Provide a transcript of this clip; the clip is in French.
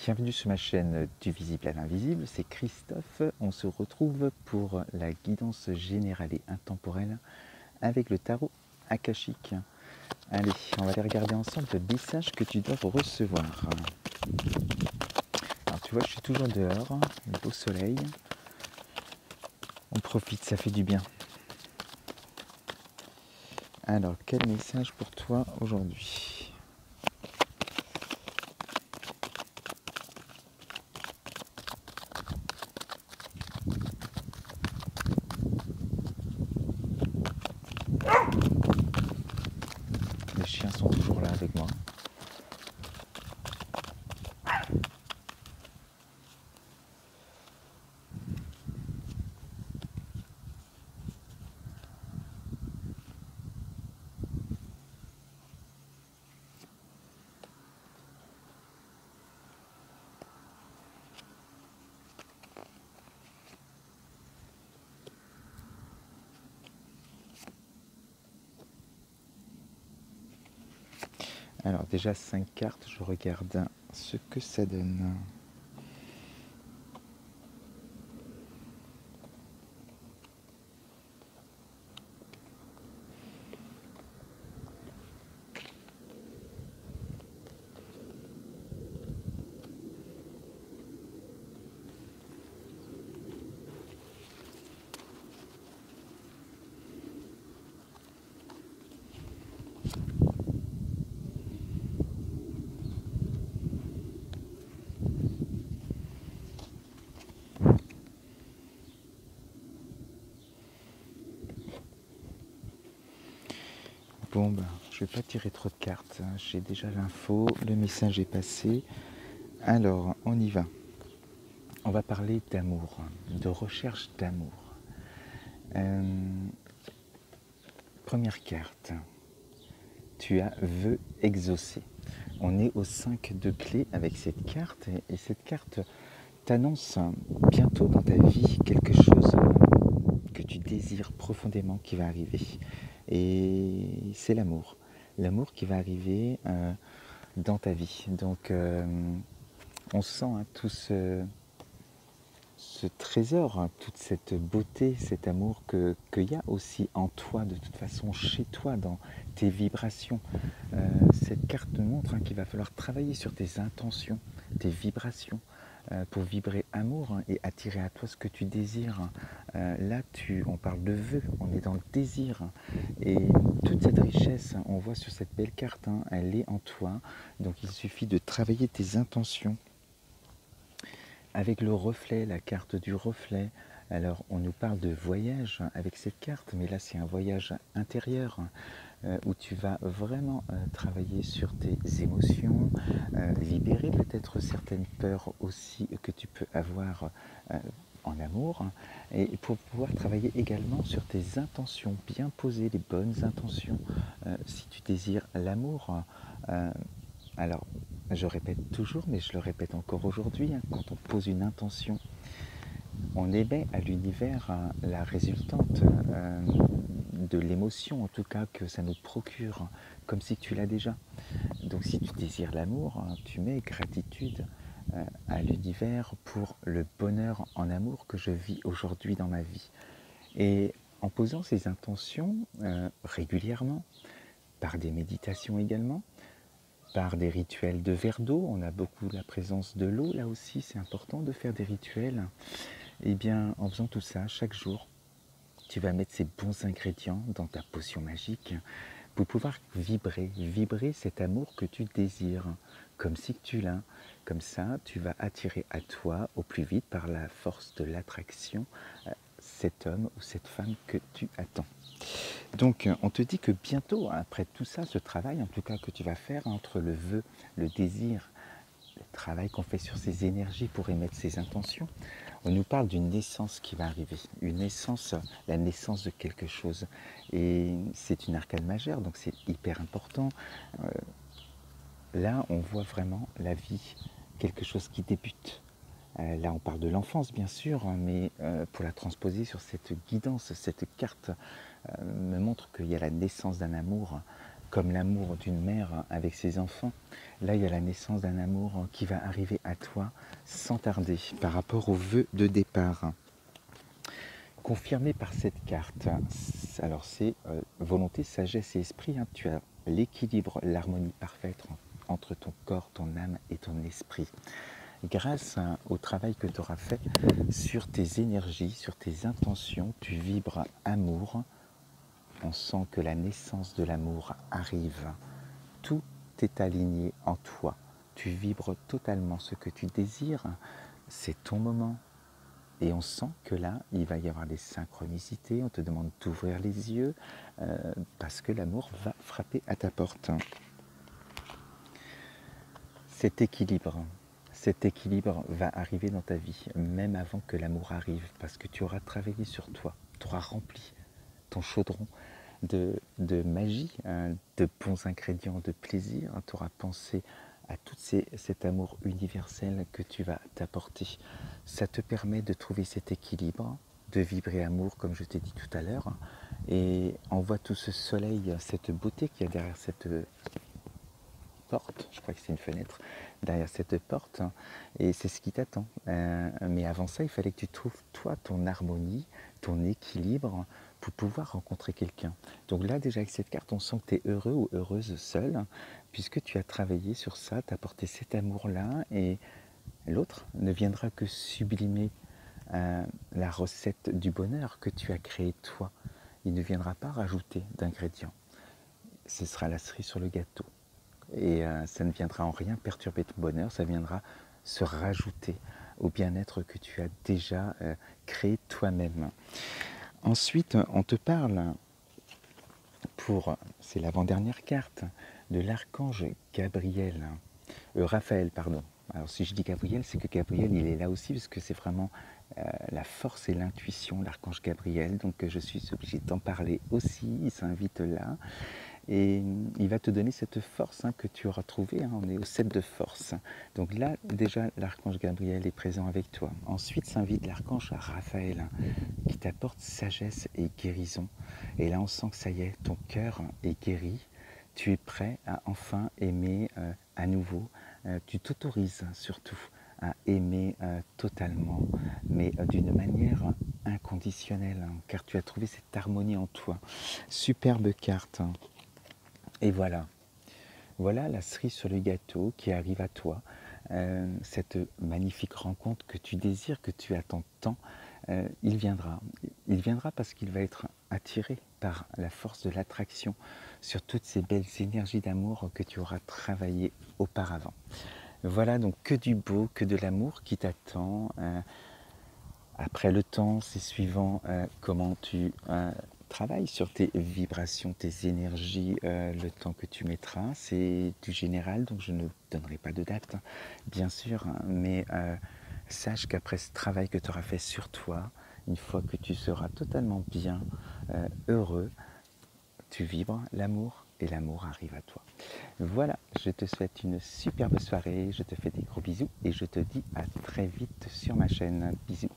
Bienvenue sur ma chaîne du visible à l'invisible, c'est Christophe. On se retrouve pour la guidance générale et intemporelle avec le tarot akashique. Allez, on va aller regarder ensemble le message que tu dois recevoir. Alors tu vois, je suis toujours dehors, le beau soleil. On profite, ça fait du bien. Alors, quel message pour toi aujourd'hui ? Les chiens sont toujours là avec moi. Alors déjà 5 cartes, je regarde ce que ça donne. Bon, ben, je vais pas tirer trop de cartes, j'ai déjà l'info, le message est passé. Alors, on y va. On va parler d'amour, de recherche d'amour. Première carte, tu as vœu exaucé. On est au 5 de clé avec cette carte et cette carte t'annonce bientôt dans ta vie quelque chose que tu désires profondément qui va arriver. Et c'est l'amour. L'amour qui va arriver dans ta vie. Donc on sent tout ce trésor, toute cette beauté, cet amour qu'il y a aussi en toi, de toute façon chez toi, dans tes vibrations. Cette carte nous montre qu'il va falloir travailler sur tes intentions, tes vibrations, pour vibrer amour et attirer à toi ce que tu désires. Là, on parle de vœux, on est dans le désir. Et toute cette richesse, on voit sur cette belle carte, elle est en toi. Donc il suffit de travailler tes intentions. Avec le reflet, la carte du reflet, alors on nous parle de voyage avec cette carte, mais là c'est un voyage intérieur où tu vas vraiment travailler sur tes émotions, libérer peut-être certaines peurs aussi que tu peux avoir en amour, et pour pouvoir travailler également sur tes intentions, bien poser les bonnes intentions. Si tu désires l'amour, alors je répète toujours, mais je le répète encore aujourd'hui, quand on pose une intention, on émet à l'univers la résultante de l'émotion, en tout cas que ça nous procure, comme si tu l'as déjà. Donc si tu désires l'amour, tu mets gratitude à l'univers pour le bonheur en amour que je vis aujourd'hui dans ma vie. Et en posant ces intentions régulièrement, par des méditations également, par des rituels de verre d'eau, on a beaucoup la présence de l'eau, là aussi c'est important de faire des rituels. Et bien en faisant tout ça chaque jour, tu vas mettre ces bons ingrédients dans ta potion magique pour pouvoir vibrer cet amour que tu désires, comme si tu l'as. Comme ça, tu vas attirer à toi au plus vite par la force de l'attraction cet homme ou cette femme que tu attends. Donc on te dit que bientôt, après tout ça, ce travail en tout cas que tu vas faire entre le vœu, le désir, le travail qu'on fait sur ces énergies pour émettre ses intentions, on nous parle d'une naissance qui va arriver, une naissance, la naissance de quelque chose. Et c'est une arcane majeure, donc c'est hyper important. Là, on voit vraiment la vie, quelque chose qui débute. Là, on parle de l'enfance, bien sûr, mais pour la transposer sur cette guidance, cette carte me montre qu'il y a la naissance d'un amour comme l'amour d'une mère avec ses enfants, là il y a la naissance d'un amour qui va arriver à toi sans tarder par rapport au vœu de départ. Confirmé par cette carte, alors c'est volonté, sagesse et esprit, hein. Tu as l'équilibre, l'harmonie parfaite entre ton corps, ton âme et ton esprit. Grâce au travail que tu auras fait sur tes énergies, sur tes intentions, tu vibres amour. On sent que la naissance de l'amour arrive. Tout est aligné en toi. Tu vibres totalement ce que tu désires. C'est ton moment. Et on sent que là, il va y avoir des synchronicités. On te demande d'ouvrir les yeux parce que l'amour va frapper à ta porte. Cet équilibre va arriver dans ta vie, même avant que l'amour arrive, parce que tu auras travaillé sur toi, tu auras rempli ton chaudron de magie, hein, de bons ingrédients, de plaisir, hein, tu auras pensé à tout cet amour universel que tu vas t'apporter. Ça te permet de trouver cet équilibre, de vibrer amour, comme je t'ai dit tout à l'heure, et on voit tout ce soleil, cette beauté qu'il y a derrière cette porte, je crois que c'est une fenêtre, derrière cette porte, et c'est ce qui t'attend. Mais avant ça, il fallait que tu trouves, toi, ton harmonie, ton équilibre, pour pouvoir rencontrer quelqu'un. Donc là, déjà avec cette carte, on sent que tu es heureux ou heureuse seule, puisque tu as travaillé sur ça, tu as apporté cet amour-là, et l'autre ne viendra que sublimer la recette du bonheur que tu as créée toi. Il ne viendra pas rajouter d'ingrédients. Ce sera la cerise sur le gâteau. Et ça ne viendra en rien perturber ton bonheur, ça viendra se rajouter au bien-être que tu as déjà créé toi-même. Ensuite, on te parle, c'est l'avant-dernière carte, de l'archange Gabriel, Raphaël, pardon. Alors si je dis Gabriel, c'est que Gabriel, il est là aussi, parce que c'est vraiment la force et l'intuition, l'archange Gabriel, donc je suis obligé d'en parler aussi, il s'invite là. Et il va te donner cette force que tu auras trouvée, on est au 7 de force. Donc là, déjà, l'archange Gabriel est présent avec toi. Ensuite s'invite l'archange Raphaël, qui t'apporte sagesse et guérison. Et là, on sent que ça y est, ton cœur est guéri. Tu es prêt à enfin aimer à nouveau. Tu t'autorises surtout à aimer totalement, mais d'une manière inconditionnelle, car tu as trouvé cette harmonie en toi. Superbe carte. Et voilà, voilà la cerise sur le gâteau qui arrive à toi, cette magnifique rencontre que tu désires, que tu attends tant, il viendra. Il viendra parce qu'il va être attiré par la force de l'attraction sur toutes ces belles énergies d'amour que tu auras travaillées auparavant. Voilà donc que du beau, que de l'amour qui t'attend. Après le temps, c'est suivant comment tu travailles sur tes vibrations, tes énergies, le temps que tu mettras. C'est du général, donc je ne donnerai pas de date, bien sûr, mais sache qu'après ce travail que tu auras fait sur toi, une fois que tu seras totalement bien, heureux, tu vibres l'amour et l'amour arrive à toi. Voilà, je te souhaite une superbe soirée, je te fais des gros bisous et je te dis à très vite sur ma chaîne. Bisous.